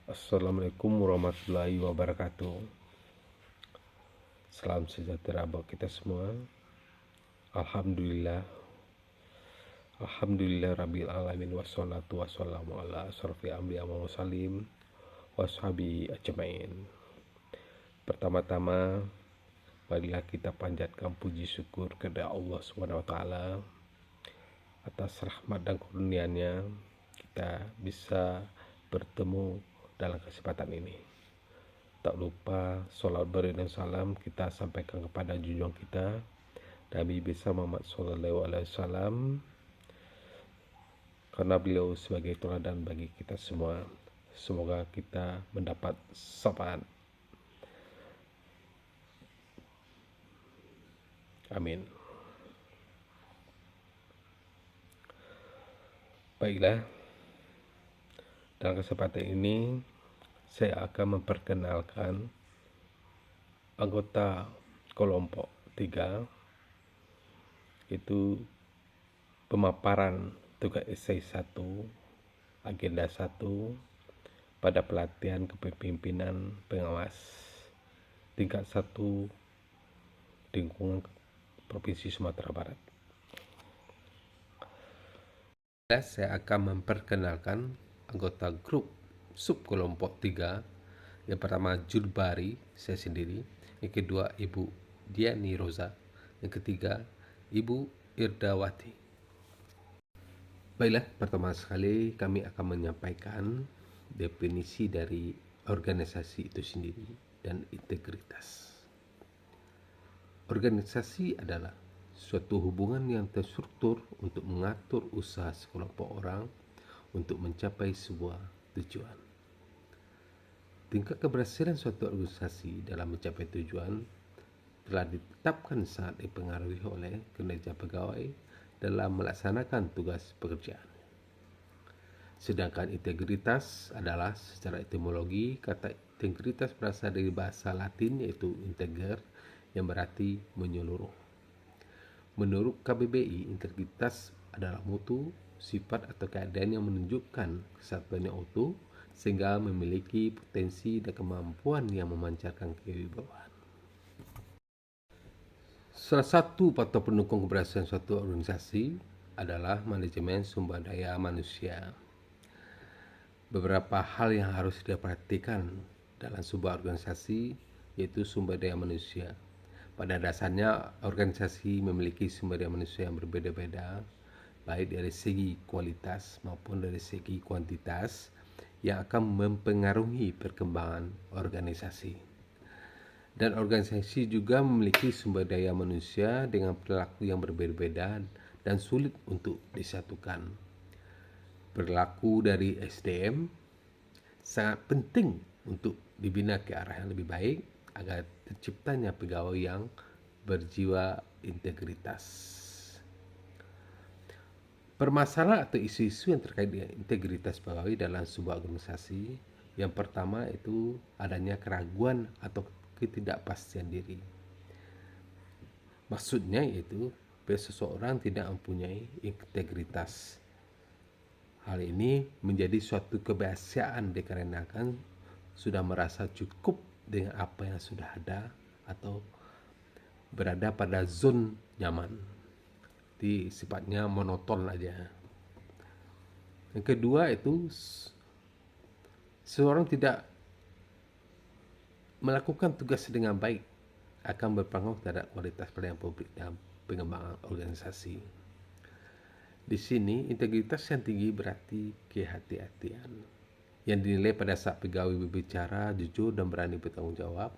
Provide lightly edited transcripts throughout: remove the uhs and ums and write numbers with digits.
Assalamualaikum warahmatullahi wabarakatuh. Salam sejahtera buat kita semua. Alhamdulillah. Alhamdulillah Rabbil Alamin. Wassalatu wassalamu ala asrafil anbiya wa mursalin washabi ajmain. Pertama-tama, marilah kita panjatkan puji syukur kepada Allah Subhanahu wa taala atas rahmat dan kurnia-Nya kita bisa bertemu dalam kesempatan ini. Tak lupa sholat beri dan salam kita sampaikan kepada junjungan kita Nabi besar Muhammad Sallallahu Alaihi Wasallam, karena beliau sebagai teladan bagi kita semua. Semoga kita mendapat syafaat. Amin. Baiklah, dalam kesempatan ini saya akan memperkenalkan anggota kelompok 3, yaitu pemaparan tugas esai 1 agenda 1 pada pelatihan kepemimpinan pengawas tingkat 1 lingkungan Provinsi Sumatera Barat. Saya akan memperkenalkan anggota grup sub kelompok 3. Yang pertama Julbari, saya sendiri. Yang kedua Ibu Diani Roza. Yang ketiga Ibu Irdawati. Baiklah, pertama sekali kami akan menyampaikan definisi dari organisasi itu sendiri dan integritas. Organisasi adalah suatu hubungan yang terstruktur untuk mengatur usaha sekelompok orang untuk mencapai sebuah tujuan. Tingkat keberhasilan suatu organisasi dalam mencapai tujuan telah ditetapkan sangat dipengaruhi oleh kinerja pegawai dalam melaksanakan tugas pekerjaan. Sedangkan integritas adalah secara etimologi, kata integritas berasal dari bahasa Latin yaitu integer yang berarti menyeluruh. Menurut KBBI, integritas adalah mutu, sifat atau keadaan yang menunjukkan kesatuan yang utuh sehingga memiliki potensi dan kemampuan yang memancarkan kewibawaan. Salah satu faktor pendukung keberhasilan suatu organisasi adalah manajemen sumber daya manusia. Beberapa hal yang harus diperhatikan dalam sebuah organisasi yaitu sumber daya manusia. Pada dasarnya, organisasi memiliki sumber daya manusia yang berbeda-beda, baik dari segi kualitas maupun dari segi kuantitas, yang akan mempengaruhi perkembangan organisasi. Dan organisasi juga memiliki sumber daya manusia dengan perilaku yang berbeda-beda dan sulit untuk disatukan. Perilaku dari SDM sangat penting untuk dibina ke arah yang lebih baik agar terciptanya pegawai yang berjiwa integritas. Permasalahan atau isu-isu yang terkait dengan integritas pegawai dalam sebuah organisasi, yang pertama itu adanya keraguan atau ketidakpastian diri. Maksudnya yaitu seseorang tidak mempunyai integritas. Hal ini menjadi suatu kebiasaan dikarenakan sudah merasa cukup dengan apa yang sudah ada atau berada pada zon nyaman. Jadi sifatnya monoton aja. Yang kedua itu seorang tidak melakukan tugas dengan baik akan berpengaruh terhadap kualitas pelayanan publik dan pengembangan organisasi. Di sini integritas yang tinggi berarti kehati-hatian yang dinilai pada saat pegawai berbicara jujur dan berani bertanggung jawab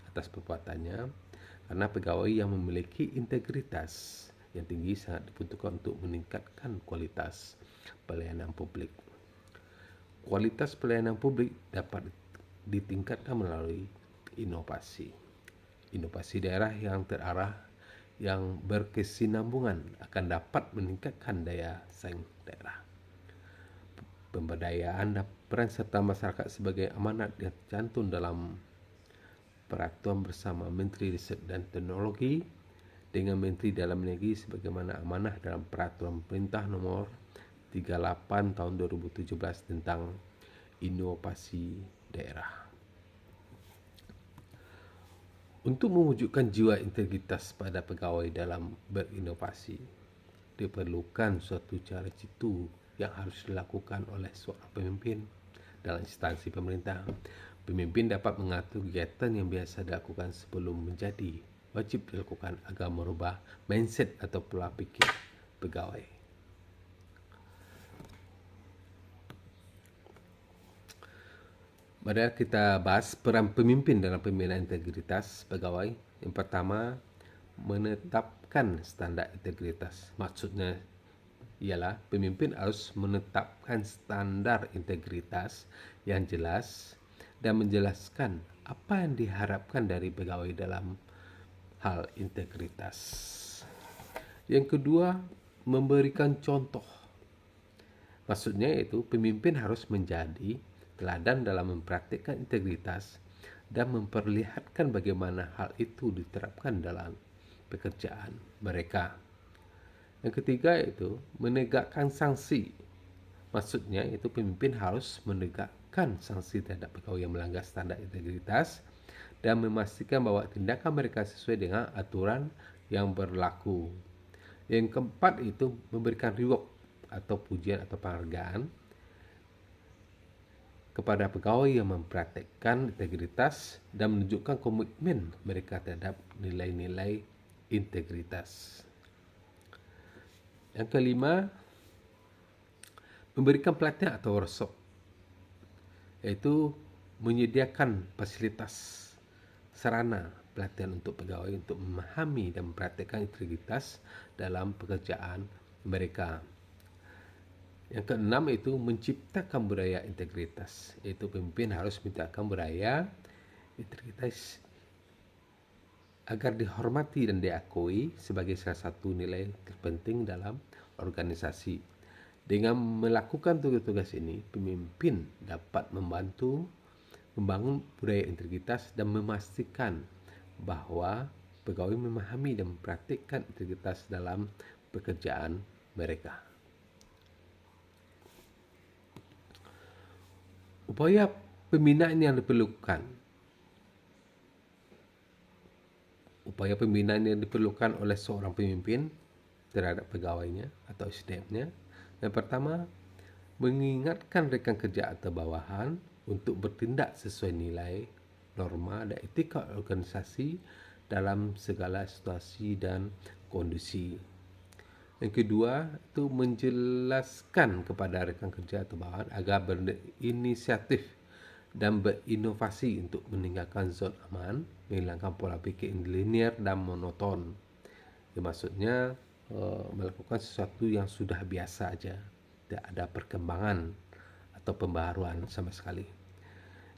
atas perbuatannya, karena pegawai yang memiliki integritas yang tinggi sangat dibutuhkan untuk meningkatkan kualitas pelayanan publik. Kualitas pelayanan publik dapat ditingkatkan melalui inovasi. Inovasi daerah yang terarah yang berkesinambungan akan dapat meningkatkan daya saing daerah. Pemberdayaan dan peran serta masyarakat sebagai amanat yang tercantum dalam peraturan bersama Menteri Riset dan Teknologi dengan Menteri Dalam Negeri sebagaimana amanah dalam peraturan pemerintah nomor 38 tahun 2017 tentang inovasi daerah. Untuk mewujudkan jiwa integritas pada pegawai dalam berinovasi, diperlukan suatu cara jitu yang harus dilakukan oleh seorang pemimpin dalam instansi pemerintah. Pemimpin dapat mengatur kegiatan yang biasa dilakukan sebelum menjadi wajib dilakukan agar merubah mindset atau pola pikir pegawai. Mari kita bahas peran pemimpin dalam pembinaan integritas pegawai. Yang pertama, menetapkan standar integritas. Maksudnya ialah pemimpin harus menetapkan standar integritas yang jelas dan menjelaskan apa yang diharapkan dari pegawai dalam hal integritas. Yang kedua, memberikan contoh. Maksudnya itu pemimpin harus menjadi teladan dalam mempraktikkan integritas dan memperlihatkan bagaimana hal itu diterapkan dalam pekerjaan mereka. Yang ketiga itu menegakkan sanksi. Maksudnya itu pemimpin harus menegakkan sanksi terhadap pegawai yang melanggar standar integritas dan memastikan bahwa tindakan mereka sesuai dengan aturan yang berlaku. Yang keempat itu memberikan reward atau pujian atau penghargaan kepada pegawai yang mempraktikkan integritas dan menunjukkan komitmen mereka terhadap nilai-nilai integritas. Yang kelima, memberikan pelatihan atau workshop, yaitu menyediakan fasilitas sarana pelatihan untuk pegawai untuk memahami dan mempraktikkan integritas dalam pekerjaan mereka. Yang keenam itu menciptakan budaya integritas, yaitu pemimpin harus menciptakan budaya integritas agar dihormati dan diakui sebagai salah satu nilai terpenting dalam organisasi. Dengan melakukan tugas-tugas ini, pemimpin dapat membantu membangun budaya integritas dan memastikan bahwa pegawai memahami dan mempraktikkan integritas dalam pekerjaan mereka. Upaya pembinaan yang diperlukan. Upaya pembinaan yang diperlukan oleh seorang pemimpin terhadap pegawainya atau SDM-nya. Yang pertama, mengingatkan rekan kerja atau bawahan untuk bertindak sesuai nilai, norma dan etika organisasi dalam segala situasi dan kondisi. Yang kedua, itu menjelaskan kepada rekan kerja atau bawahan agar berinisiatif dan berinovasi untuk meninggalkan zon aman, menghilangkan pola pikir linear dan monoton. Maksudnya melakukan sesuatu yang sudah biasa aja, tidak ada perkembangan atau pembaharuan sama sekali.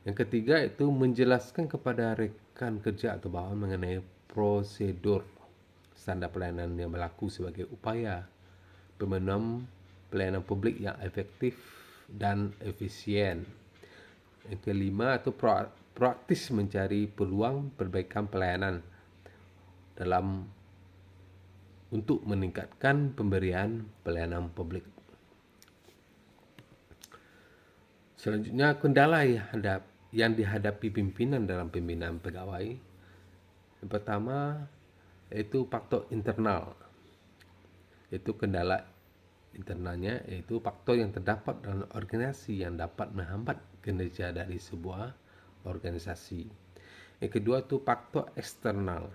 Yang ketiga itu menjelaskan kepada rekan kerja atau bawahan mengenai prosedur standar pelayanan yang berlaku sebagai upaya pemenuhan pelayanan publik yang efektif dan efisien. Yang kelima itu proaktif mencari peluang perbaikan pelayanan dalam untuk meningkatkan pemberian pelayanan publik. Selanjutnya, kendala yang dihadapi pimpinan dalam pembinaan pegawai. Yang pertama yaitu faktor internal, yaitu kendala internalnya, yaitu faktor yang terdapat dalam organisasi yang dapat menghambat kinerja dari sebuah organisasi. Yang kedua itu faktor eksternal,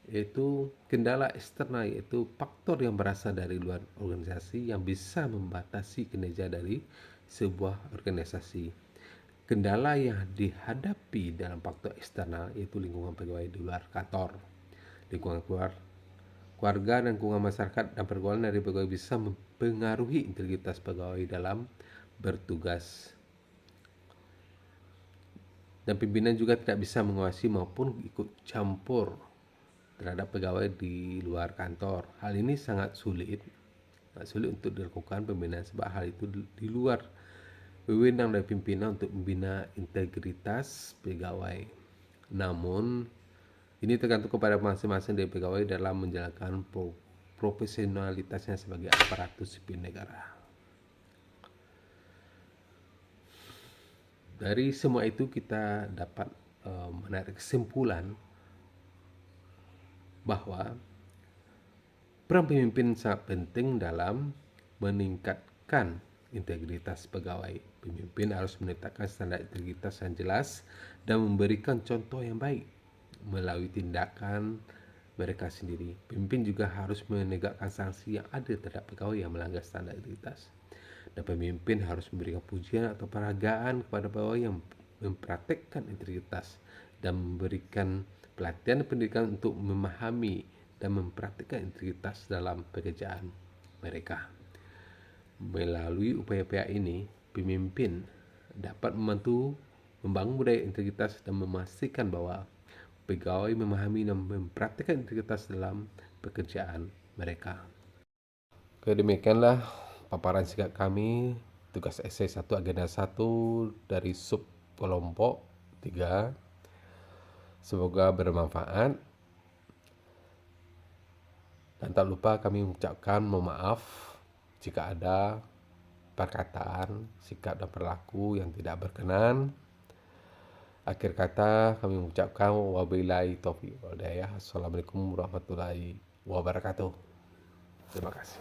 yaitu kendala eksternal, yaitu faktor yang berasal dari luar organisasi yang bisa membatasi kinerja dari sebuah organisasi. Kendala yang dihadapi dalam faktor eksternal yaitu lingkungan pegawai di luar kantor, lingkungan keluarga dan lingkungan masyarakat dan pergaulan dari pegawai bisa mempengaruhi integritas pegawai dalam bertugas. Dan pimpinan juga tidak bisa menguasai maupun ikut campur terhadap pegawai di luar kantor. Hal ini sangat sulit untuk dilakukan pembinaan sebab hal itu di luar wewenang dari pimpinan untuk membina integritas pegawai. Namun ini tergantung kepada masing-masing dari pegawai dalam menjalankan profesionalitasnya sebagai aparatur sipil negara. Dari semua itu kita dapat menarik kesimpulan bahwa peran pemimpin sangat penting dalam meningkatkan integritas pegawai. Pemimpin harus menetapkan standar integritas yang jelas dan memberikan contoh yang baik melalui tindakan mereka sendiri. Pemimpin juga harus menegakkan sanksi yang adil terhadap pegawai yang melanggar standar integritas. Dan pemimpin harus memberikan pujian atau penghargaan kepada pegawai yang mempraktekkan integritas dan memberikan pelatihan dan pendidikan untuk memahami dan mempraktikkan integritas dalam pekerjaan mereka. Melalui upaya-upaya ini, pemimpin dapat membantu membangun budaya integritas dan memastikan bahwa pegawai memahami dan mempraktikkan integritas dalam pekerjaan mereka. Oke, demikianlah paparan singkat kami tugas esai 1 agenda 1 dari sub kelompok 3. Semoga bermanfaat. Dan tak lupa kami mengucapkan mohon maaf jika ada perkataan, sikap dan perilaku yang tidak berkenan. Akhir kata kami mengucapkan wabillahi taufiq wal hidayah. Assalamualaikum warahmatullahi wabarakatuh. Terima kasih.